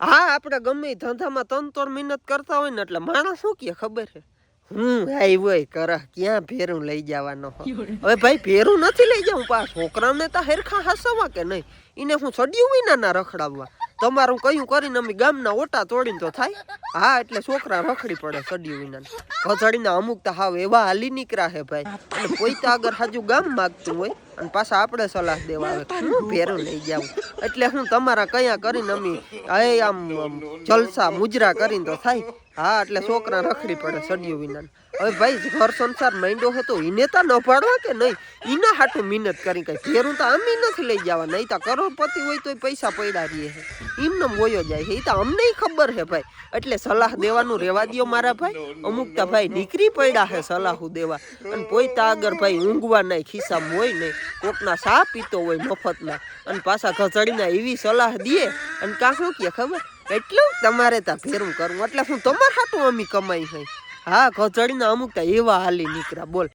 હા આપણે ગમે ઈ ધંધામાં 3-3 મહેનત કરતા હોય ને એટલે માણસ શું કે ખબર છે આવ્યો કર ક્યાં ભેરું લઈ જવાનો હો હવે ભાઈ ભેરું નથી લઈ જાઉં પા છોકરાને તો હેરખા હસવા કે નહીં એને હું સડ્યું વિના ના રખડાવવા તમારું કયું કરીને અમે ગામના ઓટા તોડીને તો થાય હા એટલે છોકરા રખડી પડે સડ્યું વિના ઘસડીને અમુક તો હાવ એવા હાલી નીકળ્યા હે ભાઈ અને કોઈ તો આગળ હાજુ ગામ માગતું હોય અને પાછા આપણે સલાહ દેવા આવે હું ભેરું લઈ જાઉં એટલે હું તમારા કયા કરીને અમે આમ જલસા મુજરા કરીને તો થાય હા એટલે છોકરા રખડી પડે સડ્યું વિના હવે ભાઈ ઘર સંસાર માંડ્યો હતો એને તો ન પાડવા કે નહીં એના હાટું મહેનત કરી કઈ ભેરું તો અમે નથી લઈ જવા નહીં તો કરોડપતિ હોય તો પૈસા પડ્યા રહીએ છે એમને વયો જાય છે એ તો અમને ખબર છે ભાઈ એટલે સલાહ દેવાનું રેવા દો મારા ભાઈ અમુક તો ભાઈ નીકળી પડ્યા છે સલાહુ દેવા અને પોઈતા આગળ ભાઈ ઊંઘવા નહીં ખિસ્સામાં હોય નહીં કોકના સા પીતો હોય મફતના અને પાછા ઘસડીને એવી સલાહ દે અને કાં શું કે ખબર એટલું તમારે તા ભેરું કરવું એટલે હું તમારા હાટું અમી કમાઈ છે હા ઘસડીને અમુક તા એવા હાલી નીકળ્યા બોલ